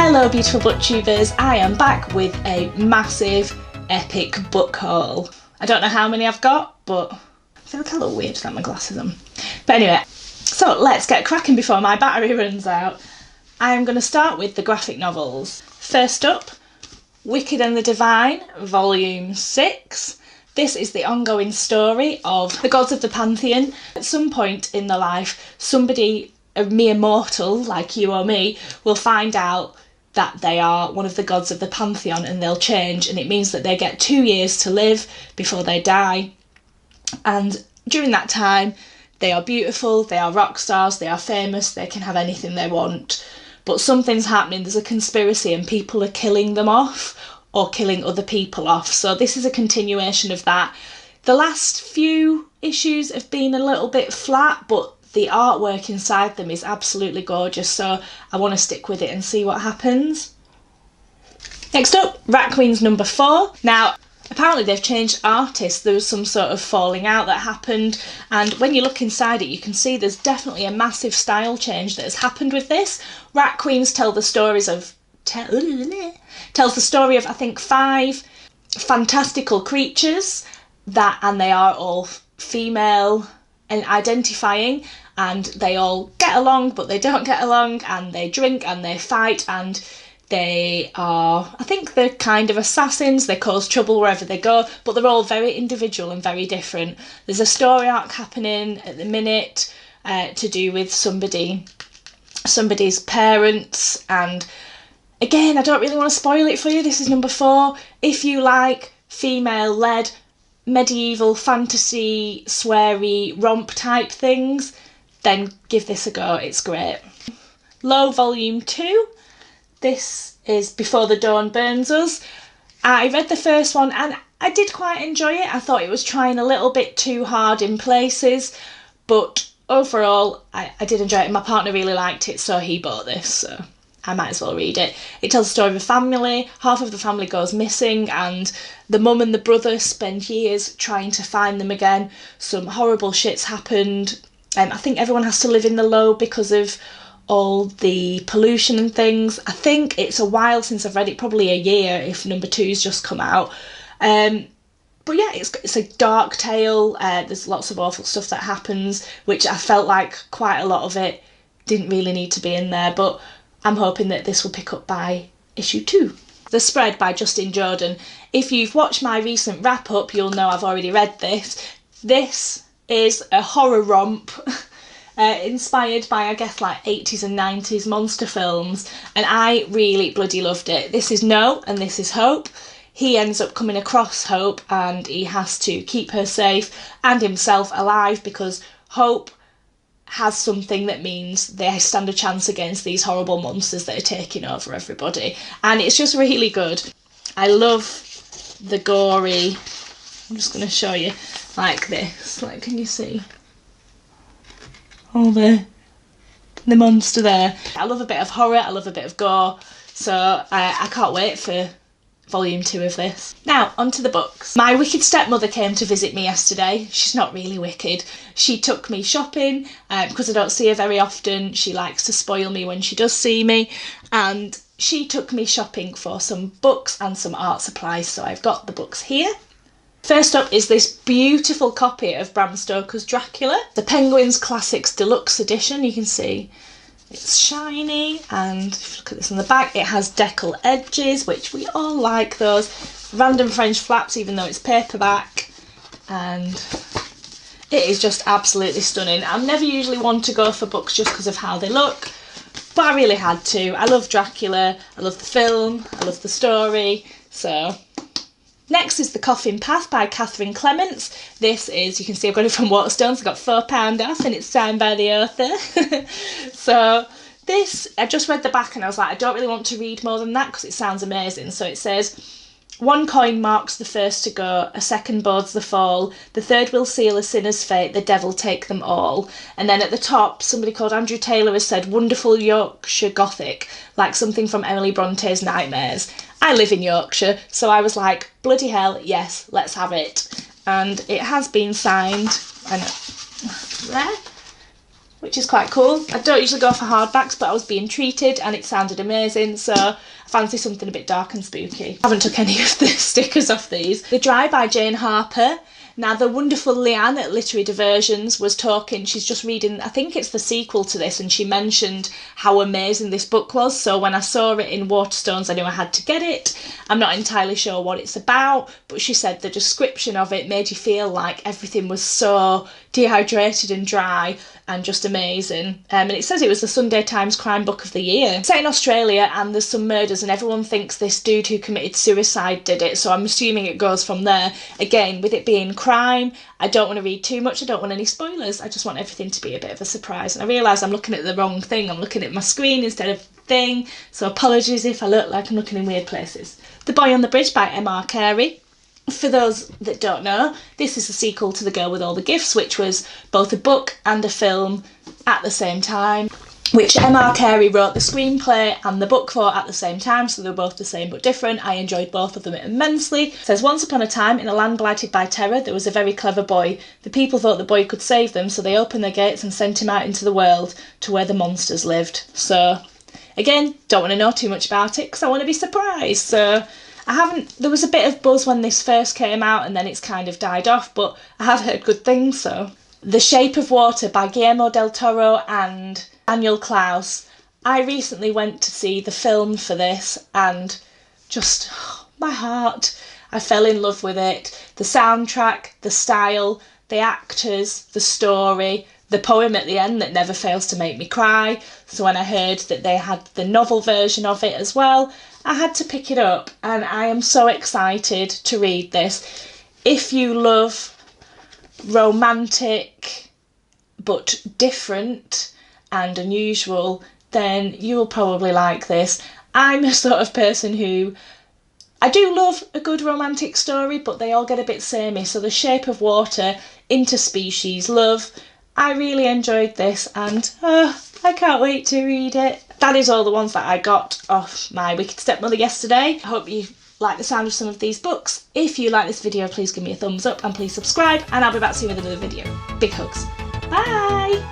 Hello beautiful booktubers, I am back with a massive epic book haul. I don't know how many I've got, but I feel like a little weird without my glasses on. But anyway, so let's get cracking before my battery runs out. I am going to start with the graphic novels. First up, Wicked and the Divine, Volume 6. This is the ongoing story of the gods of the pantheon. At some point in their life, somebody, a mere mortal like you or me, will find out that they are one of the gods of the pantheon and they'll change, and it means that they get 2 years to live before they die. And during that time, they are beautiful, they are rock stars, they are famous, they can have anything they want. But something's happening, there's a conspiracy and people are killing them off or killing other people off. So this is a continuation of that. The last few issues have been a little bit flat, but the artwork inside them is absolutely gorgeous, so I want to stick with it and see what happens. Next up, Rat Queens number 4. Now, apparently they've changed artists. There was some sort of falling out that happened, and when you look inside it, you can see there's definitely a massive style change that has happened with this. Rat Queens tells the story of, I think, 5 fantastical creatures and they are all female and identifying, and they all get along but they don't get along, and they drink and they fight, and they are, I think they're kind of assassins, they cause trouble wherever they go, but they're all very individual and very different. There's a story arc happening at the minute to do with somebody's parents, and again, I don't really want to spoil it for you. This is number 4. If you like female-led medieval fantasy sweary romp type things, then give this a go, it's great. Low Volume 2. This is Before the Dawn Burns Us. I read the first one and I did quite enjoy it. I thought it was trying a little bit too hard in places, but overall I did enjoy it. My partner really liked it, so he bought this, so I might as well read it. It tells the story of a family. Half of the family goes missing and the mum and the brother spend years trying to find them again. Some horrible shit's happened. I think everyone has to live in the low because of all the pollution and things. I think it's a while since I've read it, probably a year if number 2's just come out. But yeah, it's a dark tale. There's lots of awful stuff that happens, which I felt like quite a lot of it didn't really need to be in there, but I'm hoping that this will pick up by issue 2. The Spread by Justin Jordan. If you've watched my recent wrap-up, you'll know I've already read this. This is a horror romp inspired by, I guess, like 80s and 90s monster films, and I really bloody loved it. This is No and this is Hope. He ends up coming across Hope and he has to keep her safe and himself alive because Hope has something that means they stand a chance against these horrible monsters that are taking over everybody. And it's just really good. I love the gory, I'm just going to show you like this, like, can you see all the monster there? I love a bit of horror, I love a bit of gore, so I can't wait for Volume 2 of this. Now, onto the books. My wicked stepmother came to visit me yesterday. She's not really wicked. She took me shopping because I don't see her very often. She likes to spoil me when she does see me, and she took me shopping for some books and some art supplies, so I've got the books here. First up is this beautiful copy of Bram Stoker's Dracula, the Penguins Classics Deluxe Edition. You can see it's shiny, and if you look at this on the back, it has decal edges, which we all like those. Random French flaps, even though it's paperback, and it is just absolutely stunning. I'm never usually one to go for books just because of how they look, but I really had to. I love Dracula, I love the film, I love the story, so. Next is The Coffin Pass by Catherine Clements. This is, you can see I've got it from Waterstones, I got £4 off and it's signed by the author. So this, I just read the back and I was like, I don't really want to read more than that because it sounds amazing. So it says, 1 coin marks the first to go, a second boards the fall, the third will seal a sinner's fate, the devil take them all. And then at the top, somebody called Andrew Taylor has said, wonderful Yorkshire Gothic, like something from Emily Bronte's Nightmares. I live in Yorkshire, so I was like, bloody hell, yes, let's have it. And it has been signed, and there, which is quite cool. I don't usually go for hardbacks, but I was being treated and it sounded amazing, so I fancy something a bit dark and spooky. I haven't took any of the stickers off these. The Dry by Jane Harper. Now, the wonderful Leanne at Literary Diversions was talking, she's just reading, I think it's the sequel to this, and she mentioned how amazing this book was. So when I saw it in Waterstones, I knew I had to get it. I'm not entirely sure what it's about, but she said the description of it made you feel like everything was so dehydrated and dry and just amazing. And it says it was the Sunday Times Crime Book of the Year. It's set in Australia and there's some murders and everyone thinks this dude who committed suicide did it, so I'm assuming it goes from there. Again, with it being crime, I don't want to read too much, I don't want any spoilers, I just want everything to be a bit of a surprise. And I realise I'm looking at the wrong thing, I'm looking at my screen instead of thing, so apologies if I look like I'm looking in weird places. The Boy on the Bridge by M.R. Carey. For those that don't know, this is the sequel to The Girl with All the Gifts, which was both a book and a film at the same time, which M.R. Carey wrote the screenplay and the book for at the same time, so they were both the same but different. I enjoyed both of them immensely. It says, once upon a time, in a land blighted by terror, there was a very clever boy. The people thought the boy could save them, so they opened their gates and sent him out into the world to where the monsters lived. So, again, don't want to know too much about it because I want to be surprised. So, there was a bit of buzz when this first came out and then it's kind of died off, but I have heard good things, so. The Shape of Water by Guillermo del Toro and Daniel Klaus. I recently went to see the film for this and just, my heart, I fell in love with it. The soundtrack, the style, the actors, the story, the poem at the end that never fails to make me cry. So when I heard that they had the novel version of it as well, I had to pick it up and I am so excited to read this. If you love romantic but different and unusual, then you will probably like this. I'm a sort of person who, I do love a good romantic story, but they all get a bit samey. So The Shape of Water, Interspecies Love, I really enjoyed this and I can't wait to read it. That is all the ones that I got off my Wicked Stepmother yesterday. I hope you like the sound of some of these books. If you like this video, please give me a thumbs up and please subscribe, and I'll be back soon with another video. Big hugs. Bye!